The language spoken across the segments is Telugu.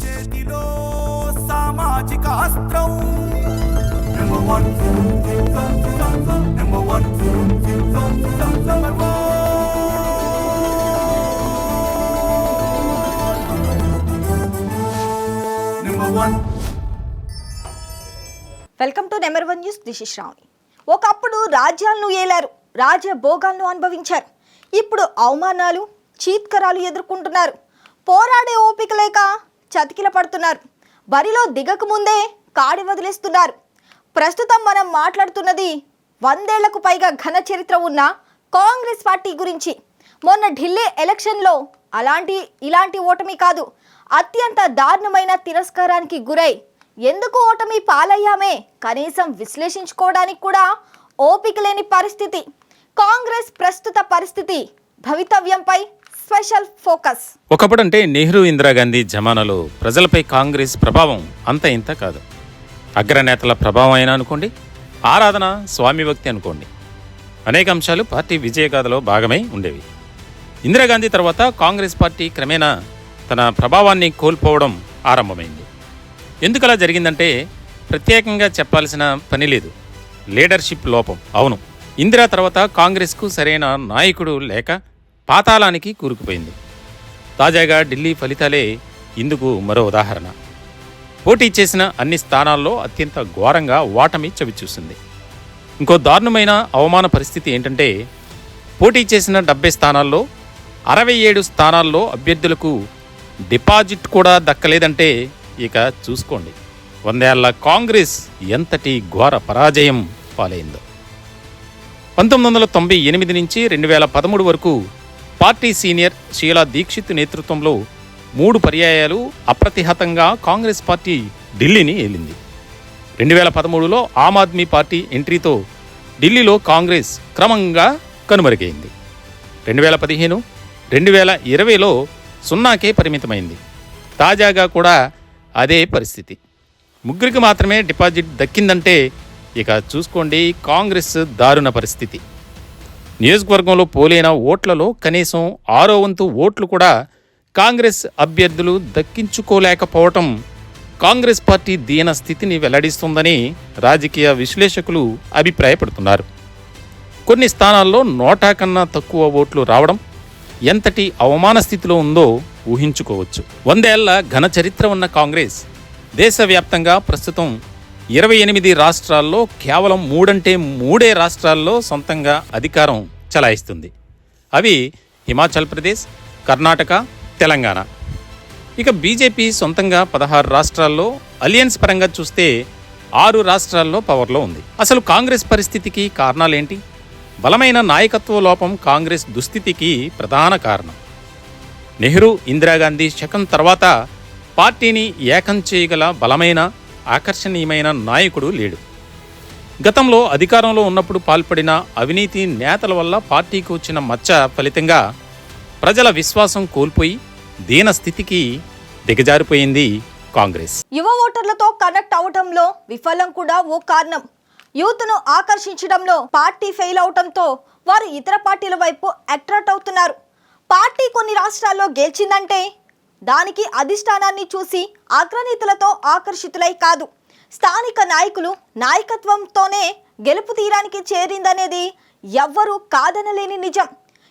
చేతిలో సామాజిక అస్త్రం number one number one number one. Welcome to number one news. This is Shravani. ఒకప్పుడు రాజ్యాలను ఏలారు, రాజభోగాలను అనుభవించారు. ఇప్పుడు అవమానాలు, చీత్కరాలు ఎదుర్కొంటున్నారు. పోరాడే ఓపిక లేక చతికిల పడుతున్నారు. బరిలో దిగక ముందే కాడి వదిలేస్తున్నారు. ప్రస్తుతం మనం మాట్లాడుతున్నది 100 ఏళ్లకు పైగా ఘన చరిత్ర ఉన్న కాంగ్రెస్ పార్టీ గురించి. మొన్న ఢిల్లీ ఎలక్షన్లో ఇలాంటి ఓటమి కాదు, అత్యంత దారుణమైన తిరస్కారానికి గురై ఎందుకు ఓటమి పాలయ్యామే కనీసం విశ్లేషించుకోవడానికి కూడా ఓపిక లేని పరిస్థితి. కాంగ్రెస్ ప్రస్తుత పరిస్థితి, భవితవ్యంపై స్పెషల్ ఫోకస్. ఒకప్పుడంటే నెహ్రూ, ఇందిరాగాంధీ జమానాలో ప్రజలపై కాంగ్రెస్ ప్రభావం అంత ఇంత కాదు. అగ్రనేతల ప్రభావం అయినా అనుకోండి, ఆరాధన, స్వామి భక్తి అనుకోండి, అనేక అంశాలు పార్టీ విజయగాథలో భాగమై ఉండేవి. ఇందిరాగాంధీ తర్వాత కాంగ్రెస్ పార్టీ క్రమేణా తన ప్రభావాన్ని కోల్పోవడం ఆరంభమైంది. ఎందుకలా జరిగిందంటే ప్రత్యేకంగా చెప్పాల్సిన పని లేదు, లీడర్షిప్ లోపం. అవును, ఇందిరా తర్వాత కాంగ్రెస్కు సరైన నాయకుడు లేక పాతాళానికి కూరుకుపోయింది. తాజాగా ఢిల్లీ ఫలితాలే ఇందుకు మరో ఉదాహరణ. పోటీ చేసిన అన్ని స్థానాల్లో అత్యంత ఘోరంగా ఓటమి చవిచూసింది. ఇంకో దారుణమైన అవమాన పరిస్థితి ఏంటంటే, పోటీ చేసిన 70 స్థానాల్లో 67 స్థానాల్లో అభ్యర్థులకు డిపాజిట్ కూడా దక్కలేదంటే ఇక చూసుకోండి 100 ఏళ్ల కాంగ్రెస్ ఎంతటి ఘోర పరాజయం పాలైందో. 1998 నుంచి 2013 వరకు పార్టీ సీనియర్ షీలా దీక్షిత్ నేతృత్వంలో 3 పర్యాయాలు అప్రతిహతంగా కాంగ్రెస్ పార్టీ ఢిల్లీని ఏలింది. 2013లో ఆమ్ ఆద్మీ పార్టీ ఎంట్రీతో ఢిల్లీలో కాంగ్రెస్ క్రమంగా కనుమరుగైంది. 2015, 2020లో 0కే పరిమితమైంది. తాజాగా కూడా అదే పరిస్థితి. 3కి మాత్రమే డిపాజిట్ దక్కిందంటే ఇక చూసుకోండి కాంగ్రెస్ దారుణ పరిస్థితి. నియోజకవర్గంలో పోలైన ఓట్లలో కనీసం 6వ వంతు ఓట్లు కూడా కాంగ్రెస్ అభ్యర్థులు దక్కించుకోలేకపోవటం కాంగ్రెస్ పార్టీ దీన స్థితిని వెల్లడిస్తుందని రాజకీయ విశ్లేషకులు అభిప్రాయపడుతున్నారు. కొన్ని స్థానాల్లో 100 కన్నా తక్కువ ఓట్లు రావడం ఎంతటి అవమాన స్థితిలో ఉందో ఊహించుకోవచ్చు. 100 ఏళ్ల ఘన చరిత్ర ఉన్న కాంగ్రెస్ దేశవ్యాప్తంగా ప్రస్తుతం 28 రాష్ట్రాల్లో కేవలం 3 రాష్ట్రాల్లో సొంతంగా అధికారం చలాయిస్తుంది. అవి హిమాచల్ ప్రదేశ్, కర్ణాటక, తెలంగాణ. ఇక బీజేపీ సొంతంగా 16 రాష్ట్రాల్లో, అలియన్స్ పరంగా చూస్తే 6 రాష్ట్రాల్లో పవర్లో ఉంది. అసలు కాంగ్రెస్ పరిస్థితికి కారణాలేంటి? బలమైన నాయకత్వ లోపం కాంగ్రెస్ దుస్థితికి ప్రధాన కారణం. నెహ్రూ, ఇందిరాగాంధీ శకం తర్వాత పార్టీని ఏకం చేయగల బలమైన, ఆకర్షణీయమైన నాయకుడు లేడు. గతంలో అధికారంలో ఉన్నప్పుడు పాల్పడిన అవినీతి నేతల వల్ల పార్టీకి వచ్చిన మచ్చ ఫలితంగా ప్రజల విశ్వాసం కోల్పోయి దీన స్థితికి దిగజారిపోయింది కాంగ్రెస్. యువ ఓటర్లతో కనెక్ట్ అవడంలో విఫలం కూడా ఓ కారణం. యూత్ను ఆకర్షించడంలో పార్టీ ఫెయిల్ అవడంతో వారు ఇతర పార్టీల వైపు అట్రాక్ట్ అవుతున్నారు. పార్టీ కొన్ని రాష్ట్రాల్లో గెలిచిందంటే దానికి అధిష్టానాన్ని చూసి అగ్రనేతలతో ఆకర్షితులై కాదు, స్థానిక నాయకులు నాయకత్వంతోనే గెలుపు తీరానికి చేరిందనేది ఎవ్వరూ కాదనలేని నిజం.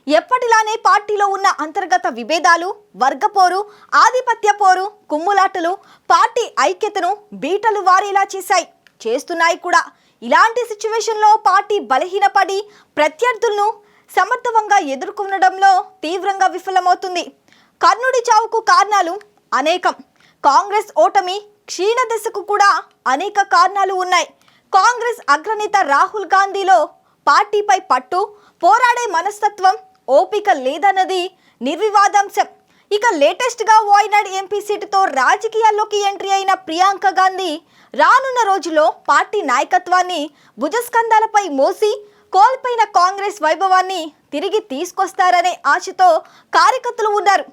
ఎప్పటిలానే పార్టీలో ఉన్న అంతర్గత విభేదాలు, వర్గపోరు, ఆధిపత్య పోరు, కుమ్ములాటలు పార్టీ ఐక్యతను బీటలు వారేలా చేస్తున్నాయి కూడా. ఇలాంటి సిచ్యువేషన్లో పార్టీ బలహీనపడి ప్రత్యర్థులను సమర్థవంగా ఎదుర్కొనడంలో తీవ్రంగా విఫలమవుతుంది. కర్ణుడి చావుకు కారణాలు అనేకం. కాంగ్రెస్ ఓటమి క్షీణదశకు కూడా అనేక కారణాలు ఉన్నాయి. కాంగ్రెస్ అగ్రనేత రాహుల్ గాంధీలో పార్టీపై పట్టు, పోరాడే మనస్తత్వం, ఓపిక లేదన్నది నిర్వివాదాంశం. ఇక లేటెస్ట్గా వాయనాడ్ ఎంపీ సీటుతో రాజకీయాల్లోకి ఎంట్రీ అయిన ప్రియాంక గాంధీ రానున్న రోజుల్లో పార్టీ నాయకత్వాన్ని భుజస్కంధాలపై మోసి కోల్పోయిన కాంగ్రెస్ వైభవాన్ని తిరిగి తీసుకొస్తారనే ఆశతో కార్యకర్తలు ఉన్నారు.